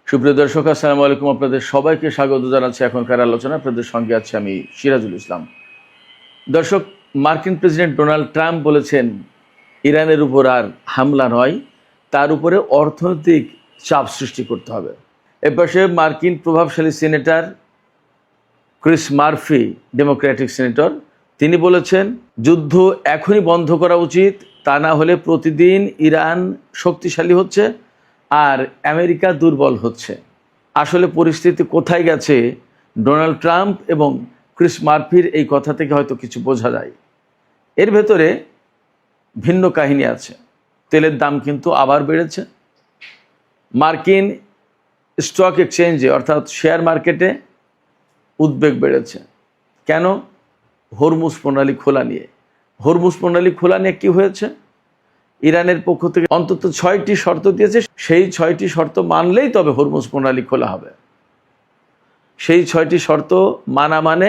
সুপ্রিয় দর্শক, আসসালামু আলাইকুম। আপনাদের সবাইকে স্বাগত জানাচ্ছি এখনকার আলোচনা। আপনাদের সঙ্গে আছি আমি সিরাজুল ইসলাম। দর্শক, মার্কিন প্রেসিডেন্ট ডোনাল্ড ট্রাম্প বলেছেন ইরানের উপর আর হামলা নয়, তার উপরে অর্থনৈতিক চাপ সৃষ্টি করতে হবে। এপাশে মার্কিন প্রভাবশালী senator Chris Murphy, Democratic senator, তিনি বলেছেন যুদ্ধ এখনই বন্ধ করা উচিত, তা না হলে প্রতিদিন ইরান শক্তিশালী হচ্ছে আর আমেরিকা দুর্বল হচ্ছে। আসলে পরিস্থিতি কোথায় গেছে, ডোনাল্ড ট্রাম্প এবং ক্রিস মার্ফির এই কথা থেকে হয়তো কিছু বোঝা যায়। এর ভেতরে ভিন্ন কাহিনী আছে। তেলের দাম কিন্তু আবার বেড়েছে। মার্কিন স্টক এক্সচেঞ্জে অর্থাৎ শেয়ার মার্কেটে উদ্বেগ বেড়েছে। কেন? হরমুজ প্রণালী খোলা নিয়ে। হরমুজ প্রণালী খোলা নিয়ে কী হয়েছে? ইরানের পক্ষ থেকে অন্তত 6টি শর্ত দিয়েছে, সেই 6টি শর্ত মানলেই তবে হরমুজ প্রণালী খোলা হবে। সেই 6টি শর্ত মানা মানে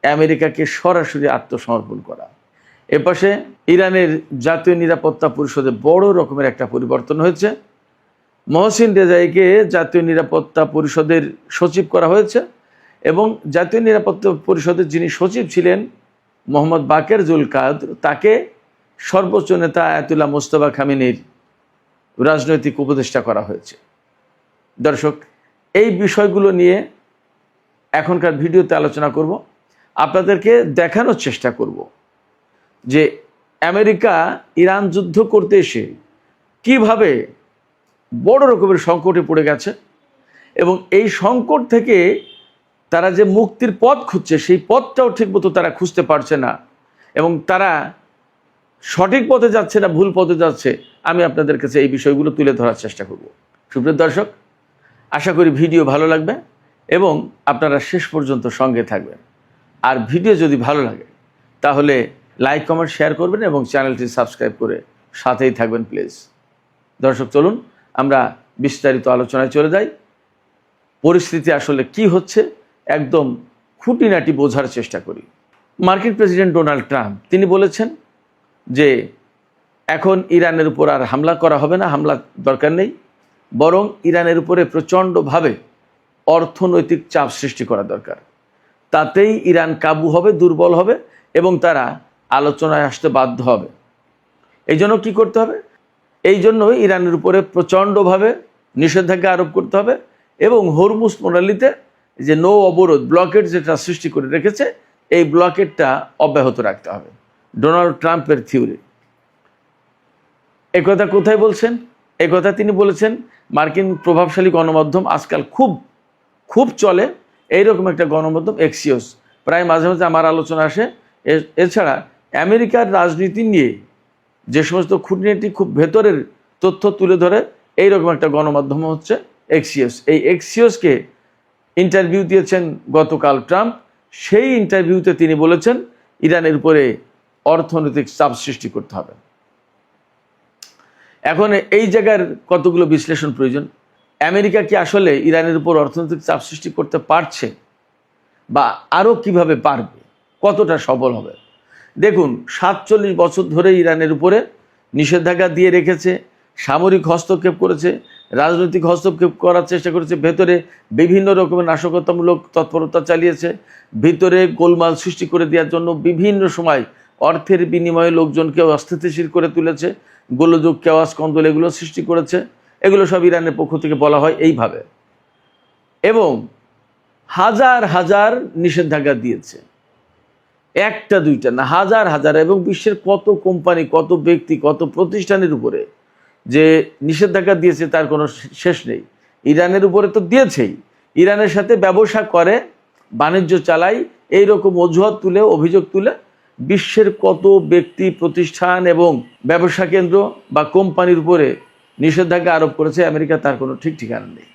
আমেরিকাকে সরাসরি আত্মসমর্পণ করা। এপাশে ইরানের জাতীয় নিরাপত্তা পরিষদে বড় রকমের একটা পরিবর্তন হয়েছে। মহসিন রেজাইকে জাতীয় নিরাপত্তা পরিষদের সচিব করা হয়েছে এবং জাতীয় নিরাপত্তা পরিষদের যিনি সচিব ছিলেন মোহাম্মদ বাকের জুলকাদ্র, তাকে সর্বোচ্চ নেতা আয়াতুল্লাহ মোস্তফা খামেনির রাজনৈতিক উপদেষ্টা করা হয়েছে। দর্শক, এই বিষয়গুলো নিয়ে এখনকার ভিডিওতে আলোচনা করব। আপনাদেরকে দেখানোর চেষ্টা করব যে আমেরিকা ইরান যুদ্ধ করতে এসে কিভাবে বড় রকমের সংকটে পড়ে গেছে এবং এই সংকট থেকে তারা যে মুক্তির পথ খুঁজছে সেই পথটাও ঠিকমতো তারা খুঁজতে পারছে না এবং তারা সঠিক পথে যাচ্ছে না ভুল পথে যাচ্ছে। আমি আপনাদের কাছে এই বিষয়গুলো তুলে ধরার চেষ্টা করব। সুপ্রিয় দর্শক, আশা করি ভিডিও ভালো লাগবে এবং আপনারা শেষ পর্যন্ত সঙ্গে থাকবেন। আর ভিডিও যদি ভালো লাগে তাহলে লাইক, কমেন্ট, শেয়ার করবেন এবং চ্যানেলটি সাবস্ক্রাইব করে সাথেই থাকবেন প্লিজ। দর্শক, চলুন আমরা বিস্তারিত আলোচনায় চলে যাই। পরিস্থিতি আসলে কি হচ্ছে একদম খুঁটিনাটি বোঝার চেষ্টা করি। মার্কিন প্রেসিডেন্ট ডোনাল্ড ট্রাম্প তিনি বলেছেন যে এখন ইরানের উপর আর হামলা করা হবে না, হামলা দরকার নেই, বরং ইরানের উপরে প্রচণ্ডভাবে অর্থনৈতিক চাপ সৃষ্টি করা দরকার। তাতেই ইরান কাবু হবে, দুর্বল হবে এবং তারা আলোচনায় আসতে বাধ্য হবে। এই জন্য কী করতে হবে? এই জন্য ইরানের উপরে প্রচণ্ডভাবে নিষেধাজ্ঞা আরোপ করতে হবে এবং হরমুজ প্রণালীতে যে নৌ অবরোধ, ব্লকেট যেটা সৃষ্টি করে রেখেছে, এই ব্লকেটটা অব্যাহত রাখতে হবে। ডোনাল্ড ট্রাম্পের থিওরি। একথা কোথায় বলছেন? একথা তিনি বলেছেন মার্কিন প্রভাবশালী গণমাধ্যম আজকাল খুব চলে এইরকম একটা গণমাধ্যম এক্সিওস, প্রায় মাঝে মাঝে আমার আলোচনা আসে। এছাড়া আমেরিকার রাজনীতি নিয়ে যে সমস্ত খুঁটিনাটি খুব ভেতরের তথ্য তুলে ধরে এইরকম একটা গণমাধ্যম হচ্ছে এক্সিওস। এই এক্সিওসকে ইন্টারভিউ দিয়েছেন গতকাল ট্রাম্প। সেই ইন্টারভিউতে তিনি বলেছেন ইরানের উপরে অর্থনৈতিক চাপ সৃষ্টি করতে হবে। এখন এই জায়গার কতগুলো বিশ্লেষণ প্রয়োজন। আমেরিকা কি আসলে ইরানের উপর অর্থনৈতিক চাপ সৃষ্টি করতে পারছে বা আরও কিভাবে পারবে, কতটা সফল হবে? দেখুন, 47 বছর ধরে ইরানের উপরে নিষেধাজ্ঞা দিয়ে রেখেছে, সামরিক হস্তক্ষেপ করেছে, রাজনৈতিক হস্তক্ষেপ করার চেষ্টা করেছে, ভেতরে বিভিন্ন রকমের নাশকতামূলক তৎপরতা চালিয়েছে, ভিতরে গোলমাল সৃষ্টি করে দেওয়ার জন্য বিভিন্ন সময় অর্থের বিনিময়ে লোকজনকে অস্থিতিশীল করে তুলেছে, গোলযোগ, কেওয়াস, কন্দল এগুলো সৃষ্টি করেছে। এগুলো সব ইরানের পক্ষ থেকে বলা হয় এইভাবে এবং হাজার হাজার নিষেধাজ্ঞা দিয়েছে, একটা দুইটা না, হাজার হাজার, এবং বিশ্বের কত কোম্পানি, কত ব্যক্তি, কত প্রতিষ্ঠানের উপরে যে নিষেধাজ্ঞা দিয়েছে তার কোনো শেষ নেই। ইরানের উপরে তো দিয়েছেই, ইরানের সাথে ব্যবসা করে, বাণিজ্য চালায়, এইরকম অজুহাত তুলে, অভিযোগ তুলে বিশ্বের কত ব্যক্তি, প্রতিষ্ঠান এবং ব্যবসা কেন্দ্র বা কোম্পানির উপরে নিষেধাজ্ঞা আরোপ করেছে আমেরিকা, তার কোনো ঠিক ঠিকানা নেই।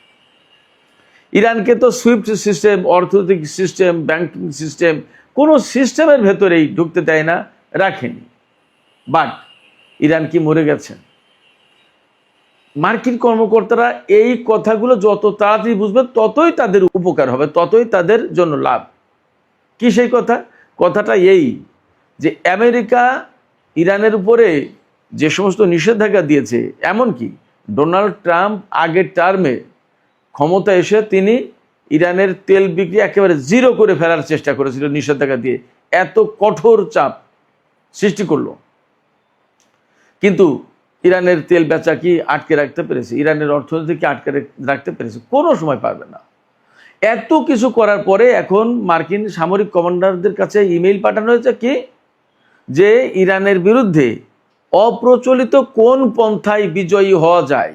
ইরানকে তো সুইফট সিস্টেম, অর্থনৈতিক সিস্টেম, ব্যাংকিং সিস্টেম, কোনো সিস্টেমের ভেতরেই ঢুকতে দেয় না, রাখেনি। বাট ইরান কি মরে গেছে? মার্কিন কর্মকর্তারা এই কথাগুলো যত তাড়াতাড়ি বুঝবে ততই তাদের উপকার হবে, ততই তাদের জন্য লাভ। কি সেই কথা? কথাটা এই যে আমেরিকা ইরানের উপরে যে সমস্ত নিষেধাজ্ঞা দিয়েছে, এমনকি ডোনাল্ড ট্রাম্প আগের টার্মে ক্ষমতা এসে তিনি ইরানের তেল বিক্রি একেবারে জিরো করে ফেলার চেষ্টা করেছিল নিষেধাজ্ঞা দিয়ে, এত কঠোর চাপ সৃষ্টি করলো। কিন্তু ইরানের তেল বেচা কি আটকে রাখতে পেরেছে? ইরানের অর্থনীতি কি আটকে রাখতে পেরেছে? কোনো সময় পারবে না। এত কিছু করার পরে এখন মার্কিন সামরিক কমান্ডারদের কাছে ইমেইল পাঠানো হয়েছে কি, যে ইরানের বিরুদ্ধে অপ্রচলিত কোন পন্থায় বিজয়ী হওয়া যায়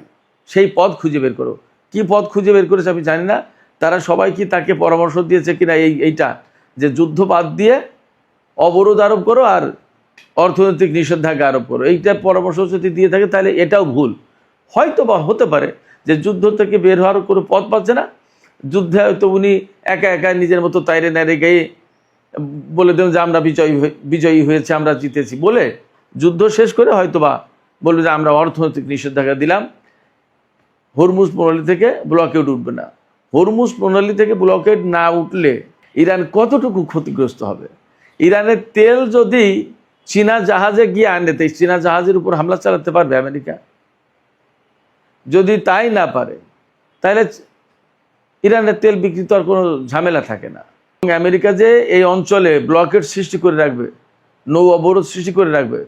সেই পথ খুঁজে বের করো। কি পথ খুঁজে বের করেছে আমি জানি না। তারা সবাই কি তাকে পরামর্শ দিয়েছে কিনা এইটা যে যুদ্ধ বাদ দিয়ে অবরোধ আরোপ করো আর অর্থনৈতিক নিষেধাজ্ঞা আরোপ করো, এইটা পরামর্শ যদি দিয়ে থাকে তাহলে এটাও ভুল। হয়তো বা হতে পারে যে যুদ্ধ থেকে বের হওয়ার কোনো পথ পাচ্ছে না, যুদ্ধে হয়তো উনি একা একা নিজের মতো তাইরে নাইরে গিয়ে বলে দেন যে আমরা বিজয়ী হয়েছে, আমরা জিতেছি বলে যুদ্ধ শেষ করে হয়তো বা বলবে যে আমরা অর্থনৈতিক নিষেধাজ্ঞা দিলাম, হরমুজ প্রণালী থেকে ব্লকেড উঠবে না। হরমুজ প্রণালী থেকে ব্লকেড না উঠলে ইরান কতটুকু ক্ষতিগ্রস্ত হবে? ইরানের তেল যদি চীনা জাহাজে গিয়ে আনে, তাই চীনা জাহাজের উপর হামলা চালাতে পারবে আমেরিকা? যদি তাই না পারে তাহলে ইরানের তেল বিক্রি তো আর কোনো ঝামেলা থাকে না। আমেরিকা যে এই অঞ্চলে ব্লকেড সৃষ্টি করে রাখবে, নৌ অবরোধ সৃষ্টি করে রাখবে,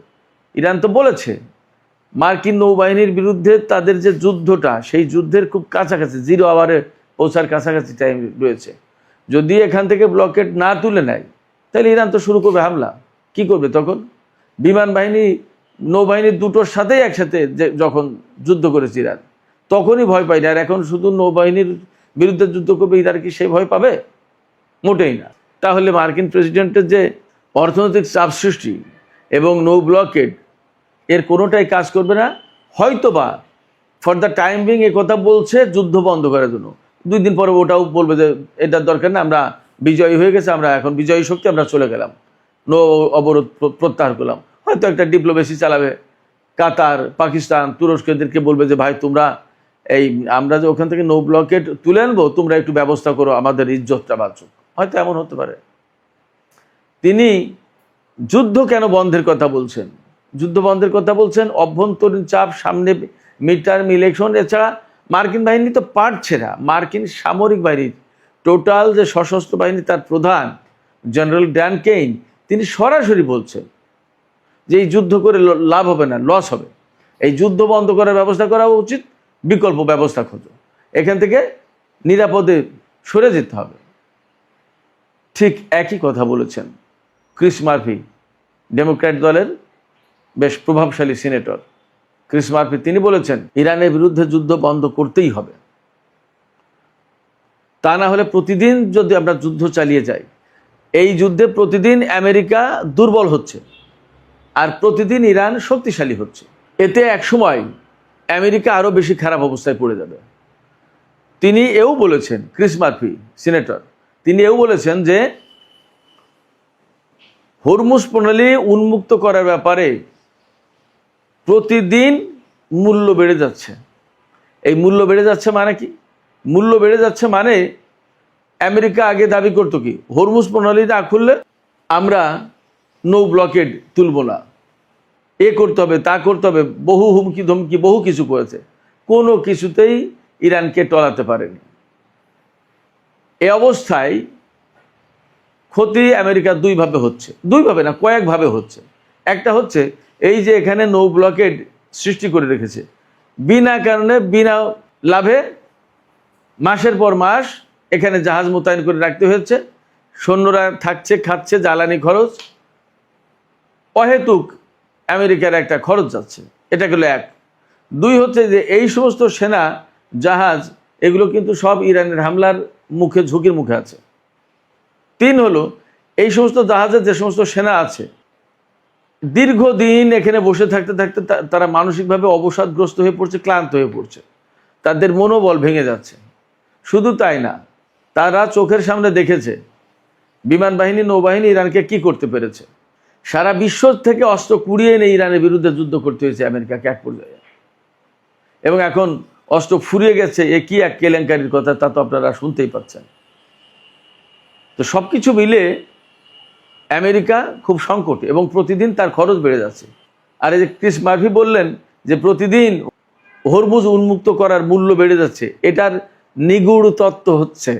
ইরান তো বলেছে মার্কিন নৌবাহিনীর বিরুদ্ধে তাদের যে যুদ্ধটা, সেই যুদ্ধের খুব কাছাকাছি, 0 আওয়ারে পৌঁছার কাছাকাছি টাইম রয়েছে। যদি এখান থেকে ব্লকেড না তুলে নেয় তাহলে ইরান তো শুরু করবে হামলা। কি করবে তখন? বিমান বাহিনী নৌবাহিনী দুটোর সাথেই একসাথে যখন যুদ্ধ করেছে ইরান, তখনই ভয় পায় না। আর এখন শুধু নৌবাহিনীর বিরুদ্ধে যুদ্ধ করবে, ইরান কি সে ভয় পাবে? মোটেই না। তাহলে মার্কিন প্রেসিডেন্টের যে অর্থনৈতিক চাপ সৃষ্টি এবং নৌ ব্লকেড, এর কোনোটাই কাজ করবে না। হয়তোবা for the time being a কথা বলছে যুদ্ধ বন্ধ করার জন্য, 2 দিন পরে ওটাও বলবে যে এটার দরকার না, আমরা বিজয়ী হয়ে গেছে, আমরা এখন বিজয়ী শক্তি, আমরা চলে গেলাম, নৌ অবরোধ প্রত্যাহার করলাম। হয়তো একটা ডিপ্লোমেসি চালাবে, কাতার, পাকিস্তান, তুরস্ক এদেরকে বলবে যে ভাই তোমরা আমরা যে ওখান থেকে নৌ ব্লকেড তুলে আনবো, তোমরা একটু ব্যবস্থা করো, আমাদের ইজ্জতটা বাঁচুক। হয়তো এমন হতে পারে। তিনি যুদ্ধ কেন বন্ধের কথা বলছেন? যুদ্ধ বন্ধের কথা বলছেন অভ্যন্তরীণ চাপ, সামনে মিড টার্ম ইলেকশন, এছাড়া মার্কিন বাহিনী তো পারছে না। মার্কিন সামরিক বাহিনীর টোটাল যে সশস্ত্র বাহিনী, তার প্রধান জেনারেল ড্যান কেইন তিনি সরাসরি বলছেন যে এই যুদ্ধ করে লাভ হবে না, লস হবে, এই যুদ্ধ বন্ধ করার ব্যবস্থা করা উচিত, বিকল্প ব্যবস্থা খোঁজো, এখান থেকে নিরাপদে সরে যেতে হবে। ঠিক একই কথা বলেছেন ক্রিস মার্ফি, ডেমোক্র্যাট দলের বেশ প্রভাবশালী সিনেটর ক্রিস মার্ফি। তিনি বলেছেন ইরানের বিরুদ্ধে যুদ্ধ বন্ধ করতেই হবে, তা না হলে প্রতিদিন যদি আমরা যুদ্ধ চালিয়ে যাই, এই যুদ্ধে প্রতিদিন আমেরিকা দুর্বল হচ্ছে আর প্রতিদিন ইরান শক্তিশালী হচ্ছে। এতে একসময় আমেরিকা আরও বেশি খারাপ অবস্থায় পড়ে যাবে। তিনি এও বলেছেন, ক্রিস মার্ফি সিনেটর, তিনি এও বলেছেন যে হরমুজ প্রণালী উন্মুক্ত করার ব্যাপারে প্রতিদিন মূল্য বেড়ে যাচ্ছে। এই মূল্য বেড়ে যাচ্ছে মানে কি? মূল্য বেড়ে যাচ্ছে মানে আমেরিকা আগে দাবি করতো কি, হরমুজ প্রণালী না খুললে আমরা নৌ ব্লকেড তুলব না, এ করতে হবে, তা করতে হবে, বহু হুমকি ধমকি, বহু কিছু করেছে, কোনো কিছুতেই ইরানকে টলাতে পারেনি। এ অবস্থায় ক্ষতি আমেরিকার দুইভাবে হচ্ছে, দুইভাবে না কয়েকভাবে হচ্ছে। একটা হচ্ছে এই যে এখানে নৌ ব্লকেড সৃষ্টি করে রেখেছে, বিনা কারণে বিনা লাভে মাসের পর মাস এখানে জাহাজ মোতায়েন করে রাখতে হচ্ছে, সৈন্যরা থাকছে, খাচ্ছে, জ্বালানি খরচ, অহেতুক আমেরিকার একটা খরচ যাচ্ছে। এটা গেল এক। 2 হচ্ছে যে এই সমস্ত সেনা জাহাজ এগুলো কিন্তু সব ইরানের হামলার মুখে, ঝুঁকির মুখে আছে। 3 হলো এই সমস্ত জাহাজে যে সমস্ত সেনা আছে, দীর্ঘদিন এখানে বসে থাকতে থাকতে তারা মানসিকভাবে অবসাদগ্রস্ত হয়ে পড়ছে, ক্লান্ত হয়ে পড়ছে, তাদের মনোবল ভেঙে যাচ্ছে। শুধু তাই না, তারা চোখের সামনে দেখেছে বিমান বাহিনী, নৌবাহিনী ইরানকে কি করতে পেরেছে। সারা বিশ্ব থেকে অস্ত্র কুড়িয়ে এনে ইরানের বিরুদ্ধে যুদ্ধ করতে হয়েছে আমেরিকাকে এক পর্যায়ে, এবং এখন অস্ত্র ফুরিয়ে গেছে। এ কি এক কেলেঙ্কারির কথা, তা তো আপনারা শুনতেই পাচ্ছেন। তো সব কিছু মিলে আমেরিকা খুব সংকটে এবং প্রতিদিন তার খরচ বেড়ে যাচ্ছে। আর এই যে ক্রিস মার্ফি বললেন যে প্রতিদিন হরমুজ উন্মুক্ত করার মূল্য বেড়ে যাচ্ছে, এটার নিগূঢ় তত্ত্ব হচ্ছে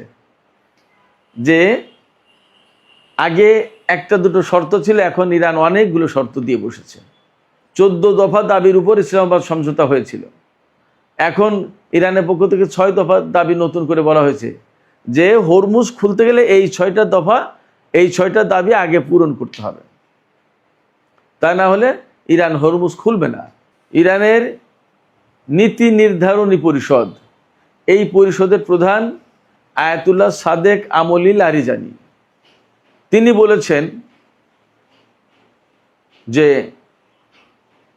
যে আগে একটা দুটো শর্ত ছিল, এখন ইরান অনেকগুলো শর্ত দিয়ে বসেছে। 14 দফা দাবির উপর ইসলামাবাদ সমঝোতা হয়েছিল, এখন ইরানের পক্ষ থেকে 6 দফা দাবি নতুন করে বলা হয়েছে যে হরমুজ খুলতে গেলে এই 6টা দফা, এই 6টা দাবি আগে পূরণ করতে হবে, তা না হলে ইরান হরমুজ খুলবে না। ইরানের নীতি নির্ধারণী পরিষদ, এই পরিষদের প্রধান আয়াতুল্লাহ সাদেক আমলি লারিজানি, তিনি বলেছেন যে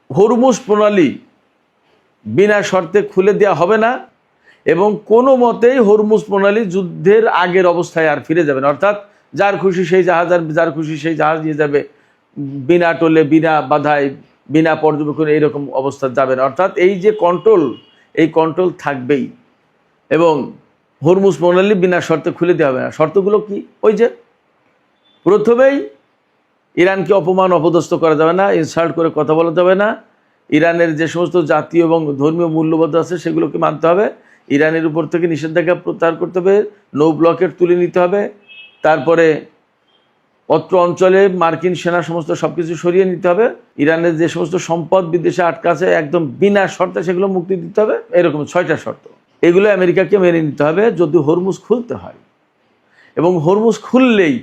হরমুজ প্রণালী বিনা শর্তে খুলে দেওয়া হবে না এবং কোনো মতেই হরমুজ প্রণালী যুদ্ধের আগের অবস্থায় আর ফিরে যাবে না। অর্থাৎ যার খুশি সেই জাহাজ আর যার খুশি সেই জাহাজ নিয়ে যাবে, বিনা টোলে, বিনা বাধায়, বিনা পর্যবেক্ষণে এইরকম অবস্থা যাবে না। অর্থাৎ এই যে কন্ট্রোল, এই কন্ট্রোল থাকবেই এবং হরমুজ প্রণালী বিনা শর্তে খুলে দেওয়া হবে না। শর্তগুলো কি? ওই যে প্রথমেই ইরানকে অপমান অপদস্থ করা যাবে না, ইনসাল্ট করে কথা বলা যাবে না, ইরানের যে সমস্ত জাতীয় এবং ধর্মীয় মূল্যবোধ আছে সেগুলোকে মানতে হবে, ইরানের উপর থেকে নিষেধাজ্ঞা প্রত্যাহার করতে হবে, নো ব্লকেট তুলে নিতে হবে, তারপরে অত্র অঞ্চলে মার্কিন সেনা সমস্ত সব কিছু সরিয়ে নিতে হবে, ইরানের যে সমস্ত সম্পদ বিদেশে আটকা আছে একদম বিনা শর্তে সেগুলো মুক্তি দিতে হবে। এরকম 6টা শর্ত, এগুলো আমেরিকাকে মেনে নিতে হবে যদি হরমুজ খুলতে হয়। এবং হরমুজ খুললেই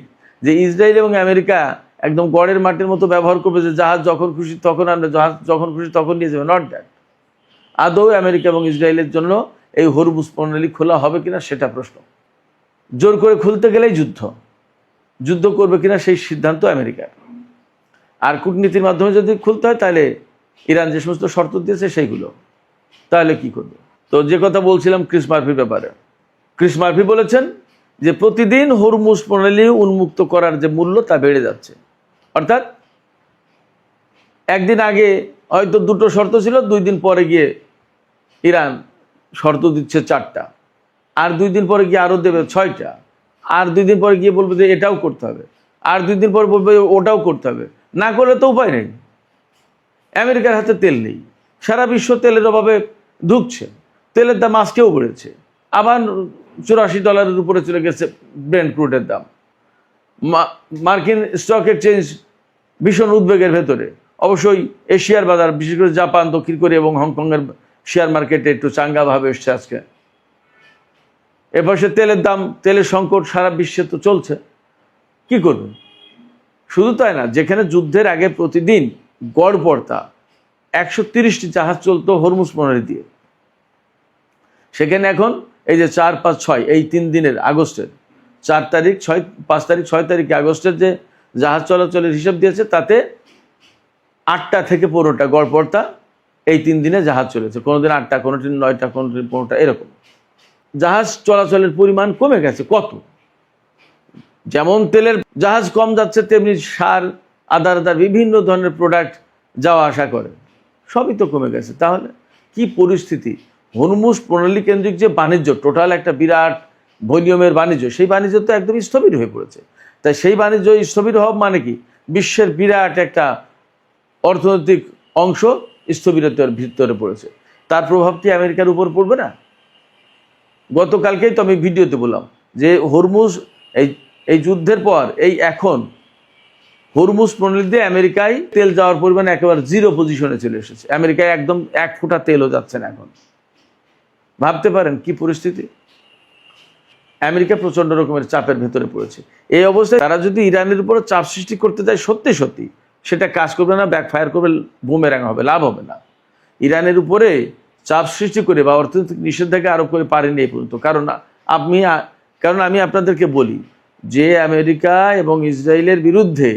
যে ইসরায়েল এবং আমেরিকা একদম গড়ের মাটির মতো ব্যবহার করবে, যে জাহাজ যখন খুশি তখন আনবে, জাহাজ যখন খুশি তখন নিয়ে যাবে, নট দ্যাট। আদৌ আমেরিকা এবং ইসরায়েলের জন্য এই হরমুজ প্রণালী খোলা হবে কিনা সেটা প্রশ্ন। জোর করে খুলতে গেলেই যুদ্ধ করবে কিনা সেই সিদ্ধান্ত আমেরিকার। আর কূটনীতির মাধ্যমে যদি খুলতে হয় তাহলে ইরান যে সমস্ত শর্ত দিয়েছে সেইগুলো, তাহলে কি করবে? তো যে কথা বলছিলাম ক্রিস মার্ফির ব্যাপারে, ক্রিস মার্ফি বলেছেন যে প্রতিদিন হরমুজ প্রণালী উন্মুক্ত করার যে মূল্য তা বেড়ে যাচ্ছে। অর্থাৎ একদিন আগে হয়তো 2টো শর্ত ছিল, 2 দিন পরে গিয়ে ইরান শর্ত দিচ্ছে 4টা, আর 2 দিন পরে গিয়ে আরও দেবে 6টা, আর 2 দিন পরে গিয়ে বলবে যে এটাও করতে হবে, আর 2 দিন পরে বলবে ওটাও করতে হবে। না করলে তো উপায় নেই, আমেরিকার হাতে তেল নেই, সারা বিশ্ব তেলের অভাবে ধুঁকছে, তেলের দাম আজকেও বেড়েছে, আবার $84 উপরে চলে গেছে ব্রেন্ট ক্রুডের দাম। মার্কিন স্টক এক্সচেঞ্জ ভীষণ উদ্বেগের ভেতরে। অবশ্যই এশিয়ার বাজার, বিশেষ করে জাপান, দক্ষিণ কোরিয়া এবং হংকংয়ের শেয়ার মার্কেটে একটু চাঙ্গাভাবে এসছে আজকে। এপাশে তেলের দাম, তেলের সংকট সারা বিশ্বে তো চলছে, কি করবে? শুধু তাই না, যেখানে যুদ্ধের আগে প্রতিদিন গড়পড়তা 130টি জাহাজ চলতো হরমুজ প্রণালী দিয়ে, সেখানে এখন এই যে 4, 5, 6 এই 3 দিনের আগস্টের 4 তারিখ, 5 তারিখ, 6 তারিখে আগস্টের যে জাহাজ চলাচলের হিসাব দিয়েছে তাতে 8টা থেকে 15টা গড়পড়তা এই 3 দিনে জাহাজ চলেছে। কোনোদিন 8টা, কোনোদিন 9টা, কোনোদিন 15টা, এরকম জাহাজ চলাচলের পরিমাণ কমে গেছে। কত? যেমন তেলের জাহাজ কম যাচ্ছে, তেমনি সার, আদার বিভিন্ন ধরনের প্রোডাক্ট যাওয়া আসা করে, সবই তো কমে গেছে। তাহলে কি পরিস্থিতি? হরমুজ প্রণালী কেন্দ্রিক যে বাণিজ্য, টোটাল একটা বিরাট ভলিউমের বাণিজ্য, সেই বাণিজ্য তো একদম স্থবির হয়ে পড়েছে। তাই সেই বাণিজ্য স্থবির হওয়া মানে কি? বিশ্বের বিরাট একটা অর্থনৈতিক অংশ স্থবিরতার ভিতরে পড়েছে। তার প্রভাব কি আমেরিকার উপর পড়বে না? গতকালকেই তো আমি ভিডিওতে বললাম যে হরমুজ এই যুদ্ধের পর এখন হরমুজ প্রণালী দিয়ে আমেরিকায় তেল যাওয়ার পরিমাণ একেবারে 0 পজিশনে চলে এসেছে। আমেরিকায় একদম 1 ফোঁটা তেলও যাচ্ছে না এখন। ভাবতে পারেন কি পরিস্থিতি? আমেরিকা প্রচণ্ড রকমের চাপের ভেতরে পড়েছে। এই অবস্থায় তারা যদি ইরানের উপর চাপ সৃষ্টি করতে যায়, সত্যি সেটা কাজ করবে না, ব্যাকফায়ার করবে, বুমেরাং হবে, লাভ হবে না। ইরানের উপরে চাপ সৃষ্টি করে বা অর্থনৈতিক নিষেধাজ্ঞা আরোপ করে পারেনি এই পর্যন্ত। কারণ আমি আপনাদেরকে বলি যে আমেরিকা এবং ইসরায়েলের বিরুদ্ধে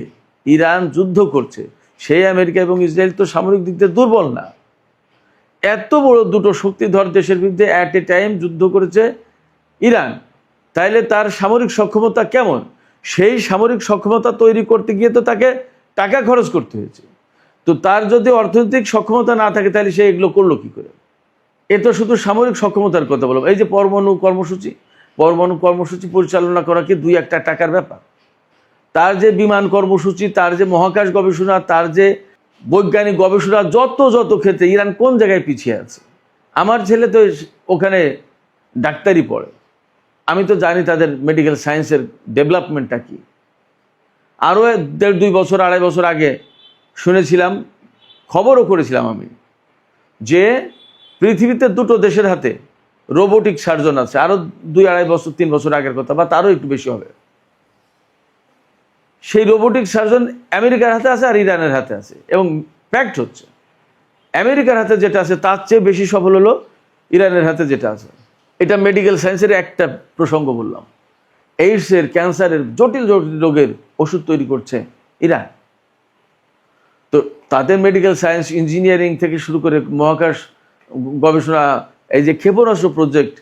ইরান যুদ্ধ করছে, সেই আমেরিকা এবং ইসরায়েল তো সামরিক দিক দিয়ে দুর্বল না। এত বড় 2টো শক্তিধর দেশের বিরুদ্ধে অ্যাট এ টাইম যুদ্ধ করেছে ইরান, তাইলে তার সামরিক সক্ষমতা কেমন? সেই সামরিক সক্ষমতা তৈরি করতে গিয়ে তো তাকে টাকা খরচ করতে হয়েছে। তো তার যদি অর্থনৈতিক সক্ষমতা না থাকে তাহলে সে এগুলো করলো কি করে? এ তো শুধু সামরিক সক্ষমতার কথা বলবো। এই যে পরমাণু কর্মসূচি পরিচালনা করা কি 2-1 টাকার ব্যাপার? তার যে বিমান কর্মসূচি, তার যে মহাকাশ গবেষণা, তার যে বৈজ্ঞানিক গবেষণা, যত ক্ষেত্রে ইরান কোন জায়গায় পিছিয়ে আছে। আমার ছেলে তো ওখানে ডাক্তারি পড়ে, আমি তো জানি তাদের মেডিকেল সায়েন্সের ডেভেলপমেন্টটা কী। আরও 1.5-2 বছর 2.5 বছর আগে শুনেছিলাম, খবরও করেছিলাম আমি, যে পৃথিবীতে 2টো দেশের হাতে রোবোটিক সার্জন আছে। আরও 2-2.5 বছর 3 বছর আগের কথা, বা তারও একটু বেশি হবে। সেই রোবোটিক সার্জন আমেরিকার হাতে আছে আর ইরানের হাতে আছে। এবং ফ্যাক্ট হচ্ছে আমেরিকার হাতে যেটা আছে তার চেয়ে বেশি সফল হলো ইরানের হাতে যেটা আছে। এটা মেডিকেল সায়েন্সের একটা প্রসঙ্গ বললাম। এইডসের, ক্যান্সারের, জটিল জটিল রোগের ওষুধ তৈরি করছে ইরান। তো তাদের মেডিকেল সায়েন্স, ইঞ্জিনিয়ারিং থেকে শুরু করে মহাকাশ গবেষণা, এই যে ক্ষেপণাস্ত্র প্রজেক্ট,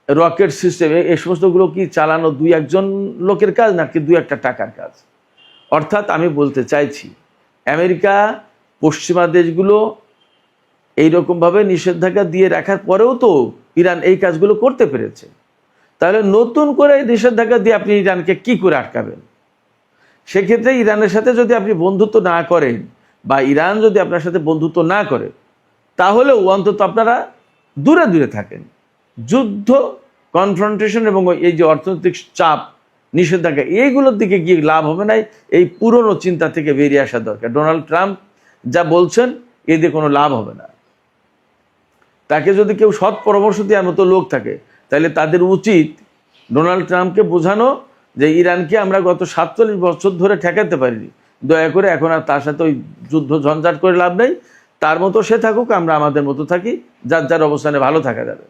রকেট সিস্টেম, এই সমস্তগুলো কি চালানো 2-1 লোকের কাজ নাকি 2-1 টাকার কাজ? অর্থাৎ আমি বলতে চাইছি আমেরিকা, পশ্চিমা দেশগুলো এইরকমভাবে নিষেধাজ্ঞা দিয়ে রাখার পরেও তো ইরান এই কাজগুলো করতে পেরেছে। তাহলে নতুন করে নিষেধাজ্ঞা দিয়ে আপনি ইরানকে কি করে আটকাবেন? সেক্ষেত্রে ইরানের সাথে যদি আপনি বন্ধুত্ব না করেন, বা ইরান যদি আপনার সাথে বন্ধুত্ব না করে, তাহলেও অন্তত আপনারা দূরে দূরে থাকেন। যুদ্ধ, কনফ্রন্টেশন এবং এই যে অর্থনৈতিক চাপ, নিষেধাজ্ঞা, এইগুলোর দিকে গিয়ে লাভ হবে না। এই পুরনো চিন্তা থেকে বেরিয়ে আসা দরকার। ডোনাল্ড ট্রাম্প যা বলছেন এ দিয়ে কোনো লাভ হবে না। তাকে যদি কেউ সৎ পরামর্শ দেওয়ার মতো লোক থাকে, তাহলে তাদের উচিত ডোনাল্ড ট্রাম্পকে বোঝানো যে ইরানকে আমরা গত 47 বছর ধরে ঠেকাতে পারিনি, দয়া করে এখন আর তার সাথে ওই যুদ্ধ ঝঞ্ঝাট করে লাভ নেই। তার মতো সে থাকুক, আমরা আমাদের মতো থাকি, যার যার অবস্থানে ভালো থাকা যাবে।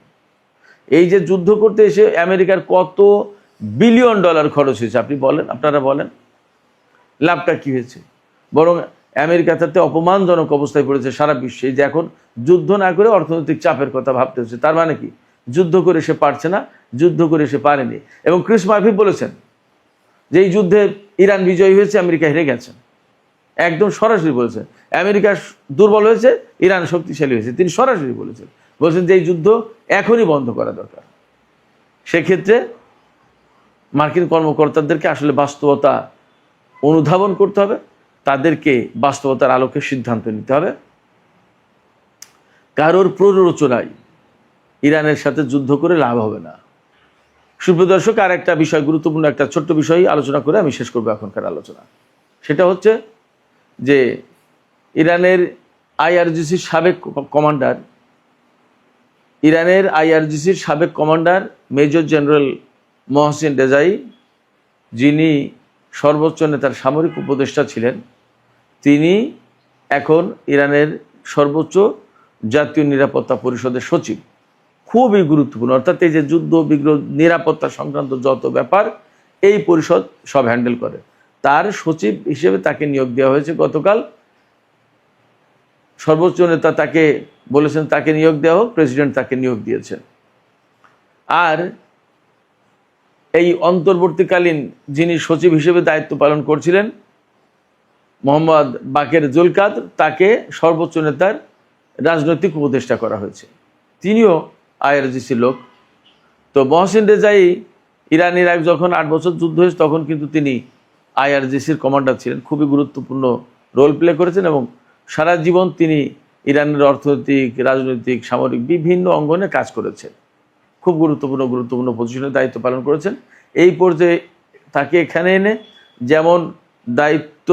এই যে যুদ্ধ করতে এসে আমেরিকার কত $বিলিয়ন খরচ হয়েছে আপনি বলেন, আপনারা বলেন, লাভটা কি হয়েছে? বরং আমেরিকা তাতে অপমানজনক অবস্থায় পড়েছে সারা বিশ্বে। যে এখন যুদ্ধ না করে অর্থনৈতিক চাপের কথা ভাবতে হচ্ছে। তার মানে কি? যুদ্ধ করে সে পারছে না, যুদ্ধ করে সে পারেনি। এবং ক্রিস মার্ফি বলেছেন যে এই যুদ্ধে ইরান বিজয়ী হয়েছে, আমেরিকা হেরে গেছে। একদম সরাসরি বলেছেন। আমেরিকা দুর্বল হয়েছে, ইরান শক্তিশালী হয়েছে। তিনি সরাসরি বলেছেন যে এই যুদ্ধ এখনই বন্ধ করা দরকার। সেক্ষেত্রে মার্কিন কর্মকর্তাদেরকে আসলে বাস্তবতা অনুধাবন করতে হবে, তাদেরকে বাস্তবতার আলোকে সিদ্ধান্ত নিতে হবে। কারোর প্ররোচনায় ইরানের সাথে যুদ্ধ করে লাভ হবে না। সুপ্রিয় দর্শক, আর একটা বিষয়, গুরুত্বপূর্ণ একটা ছোট্ট বিষয় আলোচনা করে আমি শেষ করবো এখনকার আলোচনা। সেটা হচ্ছে যে ইরানের আইআরজিসির সাবেক commander major general Mohsin Rezaei, যিনি সর্বোচ্চ নেতার সামরিক উপদেষ্টা ছিলেন, তিনি এখন ইরানের সর্বোচ্চ জাতীয় নিরাপত্তা পরিষদের সচিব। খুবই গুরুত্বপূর্ণ। অর্থাৎ এই যে যুদ্ধ বিগ্রহ, নিরাপত্তা সংক্রান্ত যত ব্যাপার এই পরিষদ সব হ্যান্ডেল করে। তার সচিব হিসেবে তাকে নিয়োগ দেওয়া হয়েছে গতকাল। সর্বোচ্চ নেতা তাকে বলেছেন তাকে নিয়োগ দেওয়া হোক, প্রেসিডেন্ট তাকে নিয়োগ দিয়েছেন। আর এই অন্তর্বর্তীকালীন যিনি সচিব হিসেবে দায়িত্ব পালন করছিলেন, মোহাম্মদ বাকের জুলকাদর, তাকে সর্বোচ্চ নেতার রাজনৈতিক উপদেষ্টা করা হয়েছে। তিনিও আইআরজিসির লোক। তো মহসিন রেজাই, ইরান ইরাক যখন 8 বছর যুদ্ধ হয়েছে তখন কিন্তু তিনি আইআরজিসির কমান্ডার ছিলেন। খুবই গুরুত্বপূর্ণ রোল প্লে করেছেন এবং সারা জীবন তিনি ইরানের অর্থনৈতিক, রাজনৈতিক, সামরিক বিভিন্ন অঙ্গনে কাজ করেছেন। খুব গুরুত্বপূর্ণ পজিশনে দায়িত্ব পালন করেছেন। এই পর্যায়ে তাকে এখানে এনে যেমন দায়িত্ব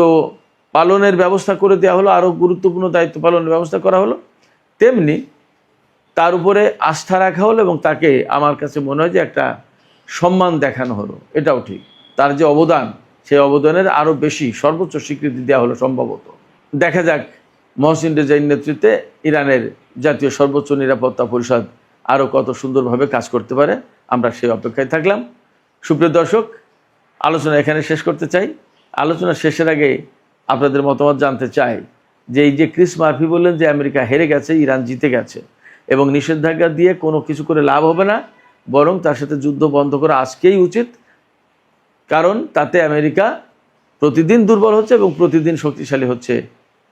পালনের ব্যবস্থা করে দেওয়া হলো, আরও গুরুত্বপূর্ণ দায়িত্ব পালনের ব্যবস্থা করা হলো, তেমনি তার উপরে আস্থা রাখা হলো এবং তাকে আমার কাছে মনে হয় যে একটা সম্মান দেখানো হলো। এটাও ঠিক, তার যে অবদান, সেই অবদানের আরও বেশি সর্বোচ্চ স্বীকৃতি দেওয়া হলো সম্ভবত। দেখা যাক মহসিন রেজাইর নেতৃত্বে ইরানের জাতীয় সর্বোচ্চ নিরাপত্তা পরিষদ আরও কত সুন্দরভাবে কাজ করতে পারে। আমরা সেই অপেক্ষায় থাকলাম। সুপ্রিয় দর্শক, আলোচনা এখানে শেষ করতে চাই। আলোচনা শেষের আগে আপনাদের মতামত জানতে চাই যে এই যে ক্রিস মার্ফি বললেন যে আমেরিকা হেরে গেছে, ইরান জিতে গেছে এবং নিষেধাজ্ঞা দিয়ে কোনো কিছু করে লাভ হবে না, বরং তার সাথে যুদ্ধ বন্ধ করা আজকেই উচিত। কারণ তাতে আমেরিকা প্রতিদিন দুর্বল হচ্ছে এবং প্রতিদিন শক্তিশালী হচ্ছে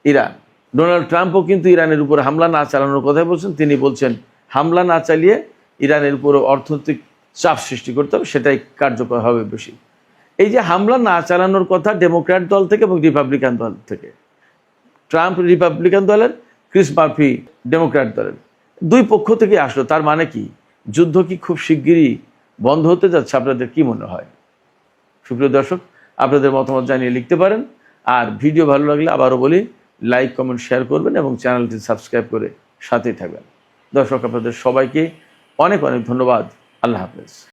ইরান। ডোনাল্ড ট্রাম্পও কিন্তু ইরানের উপর হামলা না চালানোর কথাই বলছেন। তিনি বলছেন হামলা না চালিয়ে ইরানের উপর অর্থনৈতিক চাপ সৃষ্টি করতে হবে, সেটাই কার্যকর হবে বেশি। এই যে হামলা না চালানোর কথা ডেমোক্র্যাট দল থেকে এবং রিপাবলিকান দল থেকে, ট্রাম্প রিপাবলিকান দলের, ক্রিস মার্ফি ডেমোক্র্যাট দলের, দুই পক্ষ থেকে আসলো। তার মানে কি? যুদ্ধ কি খুব শিগগিরই বন্ধ হতে যাচ্ছে? আপনাদের কি মনে হয়? সুপ্রিয় দর্শক, আপনাদের মতামত জানিয়ে লিখতে পারেন। আর ভিডিও ভালো লাগলে আবারও বলি, লাইক কমেন্ট শেয়ার করবেন এবং চ্যানেলটি সাবস্ক্রাইব করে সাথেই থাকবেন। দর্শক, আপনাদের সবাইকে অনেক অনেক ধন্যবাদ। আল্লাহ হাফেজ।